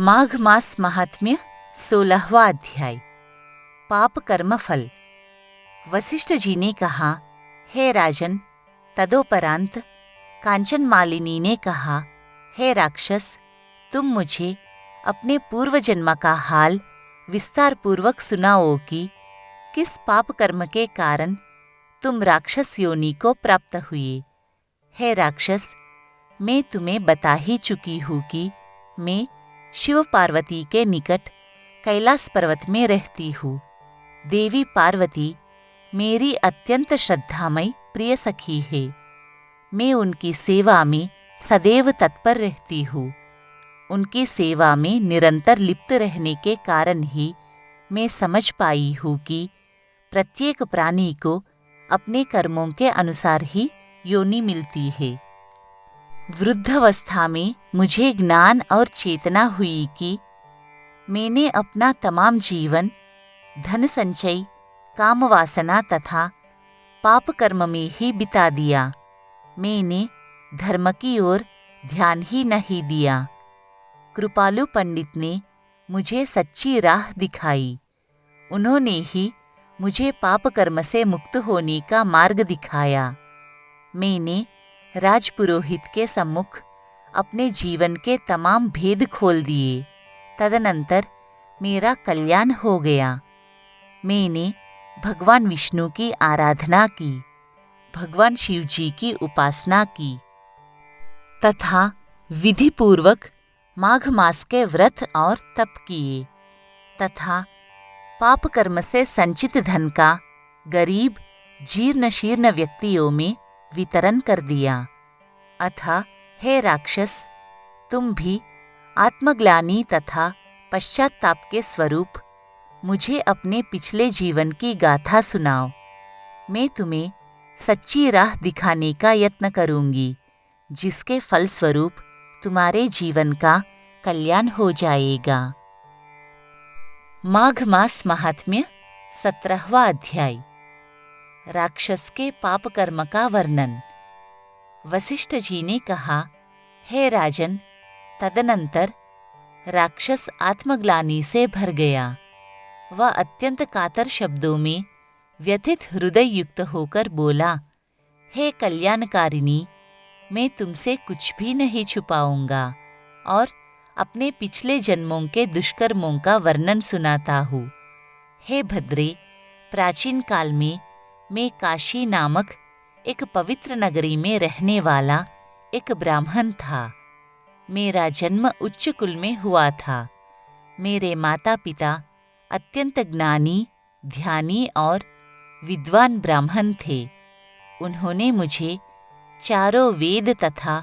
माघ मास महात्म्य 16वां अध्याय। पाप कर्म फल। वशिष्ठ जी ने कहा, हे राजन। तदोपरांत कांचन मालिनी ने कहा, हे राक्षस, तुम मुझे अपने पूर्व जन्म का हाल विस्तार पूर्वक सुनाओ कि किस पाप कर्म के कारण तुम राक्षस योनि को प्राप्त हुए। हे राक्षस, मैं तुम्हें बता ही चुकी हूँ कि मैं शिव पार्वती के निकट कैलाश पर्वत में रहती हूँ। देवी पार्वती मेरी अत्यंत श्रद्धामयी प्रिय सखी है। मैं उनकी सेवा में सदैव तत्पर रहती हूँ। उनकी सेवा में निरंतर लिप्त रहने के कारण ही मैं समझ पाई हूँ कि प्रत्येक प्राणी को अपने कर्मों के अनुसार ही योनि मिलती है। वृद्धावस्था में मुझे ज्ञान और चेतना हुई कि मैंने अपना तमाम जीवन धन संचय, काम वासना तथा पाप कर्म में ही बिता दिया। मैंने धर्म की ओर ध्यान ही नहीं दिया। कृपालु पंडित ने मुझे सच्ची राह दिखाई। उन्होंने ही मुझे पाप कर्म से मुक्त होने का मार्ग दिखाया। मैंने राजपुरोहित के सम्मुख अपने जीवन के तमाम भेद खोल दिए। तदनंतर मेरा कल्याण हो गया। मैंने भगवान विष्णु की आराधना की, भगवान शिव जी की उपासना की तथा विधि पूर्वक माघ मास के व्रत और तप किए तथा पाप कर्म से संचित धन का गरीब जीर्ण शीर्ण व्यक्तियों में वितरण कर दिया। अतः हे राक्षस, तुम भी आत्मग्लानि तथा पश्चाताप के स्वरूप मुझे अपने पिछले जीवन की गाथा सुनाओ। मैं तुम्हें सच्ची राह दिखाने का यत्न करूंगी, जिसके फलस्वरूप तुम्हारे जीवन का कल्याण हो जाएगा। माघ मास महात्म्य 17वां अध्याय। राक्षस के पाप कर्म का वर्णन। वशिष्ठ जी ने कहा, हे राजन, तदनंतर राक्षस आत्मग्लानि से भर गया। वह अत्यंत कातर शब्दों में व्यथित हृदय युक्त होकर बोला, हे कल्याणकारिणी, मैं तुमसे कुछ भी नहीं छुपाऊंगा और अपने पिछले जन्मों के दुष्कर्मों का वर्णन सुनाता हूँ। हे भद्रे, प्राचीन काल में मैं काशी नामक एक पवित्र नगरी में रहने वाला एक ब्राह्मण था। मेरा जन्म उच्च कुल में हुआ था। मेरे माता पिता अत्यंत ज्ञानी, ध्यानी और विद्वान ब्राह्मण थे। उन्होंने मुझे चारों वेद तथा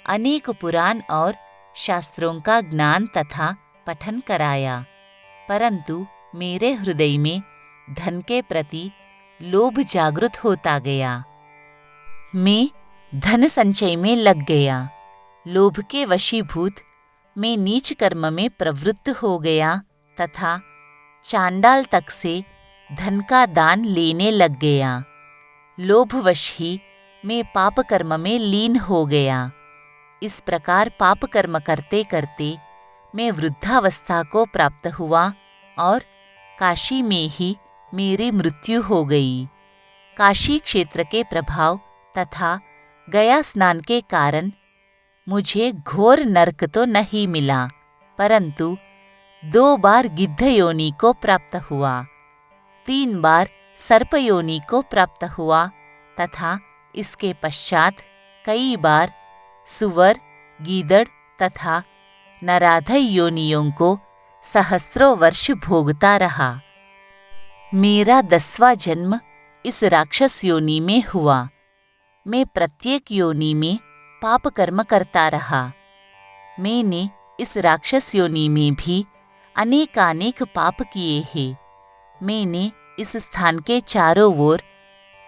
अनेक पुराण और शास्त्रों का ज्ञान तथा पठन कराया, परंतु मेरे हृदय में धन के प्रति लोभ जागृत होता गया। मैं धन संचय में लग गया। लोभ के वशीभूत मैं नीच कर्म में प्रवृत्त हो गया तथा चांडाल तक से धन का दान लेने लग गया। लोभवश ही मैं पाप कर्म में लीन हो गया। इस प्रकार पाप कर्म करते करते मैं वृद्धावस्था को प्राप्त हुआ और काशी में ही मेरी मृत्यु हो गई। काशी क्षेत्र के प्रभाव तथा गया स्नान के कारण मुझे घोर नरक तो नहीं मिला, परंतु 2 बार गिद्ध योनि को प्राप्त हुआ, 3 बार सर्प योनि को प्राप्त हुआ तथा इसके पश्चात कई बार सुवर, गीदड़ तथा नराधय योनियों को सहस्रों वर्ष भोगता रहा। मेरा 10वां जन्म इस राक्षस योनि में हुआ। मैं प्रत्येक योनि में पाप कर्म करता रहा। मैंने इस राक्षस योनि में भी अनेकानेक पाप किए हैं। मैंने इस स्थान के चारों ओर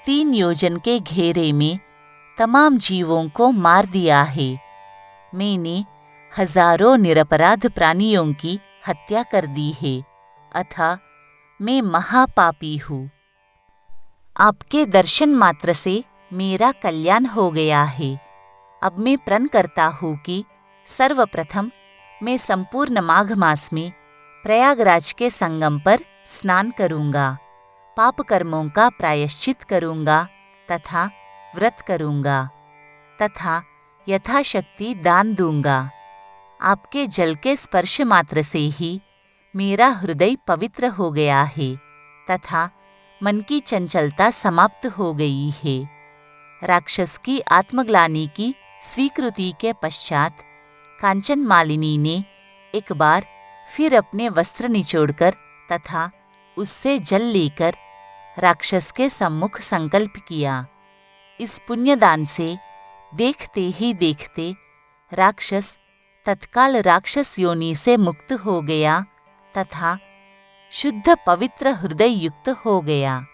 3 योजन के घेरे में तमाम जीवों को मार दिया है। मैंने हजारों निरपराध प्राणियों की हत्या कर दी है। अतः मैं महापापी हूँ। आपके दर्शन मात्र से मेरा कल्याण हो गया है। अब मैं प्रण करता हूँ कि सर्वप्रथम मैं संपूर्ण माघ मास में प्रयागराज के संगम पर स्नान करूंगा, पाप कर्मों का प्रायश्चित करूंगा तथा व्रत करूंगा तथा यथाशक्ति दान दूंगा। आपके जल के स्पर्श मात्र से ही मेरा हृदय पवित्र हो गया है तथा मन की चंचलता समाप्त हो गई है। राक्षस की आत्मग्लानि की स्वीकृति के पश्चात कांचन मालिनी ने एक बार फिर अपने वस्त्र निचोड़कर तथा उससे जल लेकर राक्षस के सम्मुख संकल्प किया। इस पुण्यदान से देखते ही देखते राक्षस तत्काल राक्षस योनि से मुक्त हो गया तथा शुद्ध पवित्र हृदय युक्त हो गया।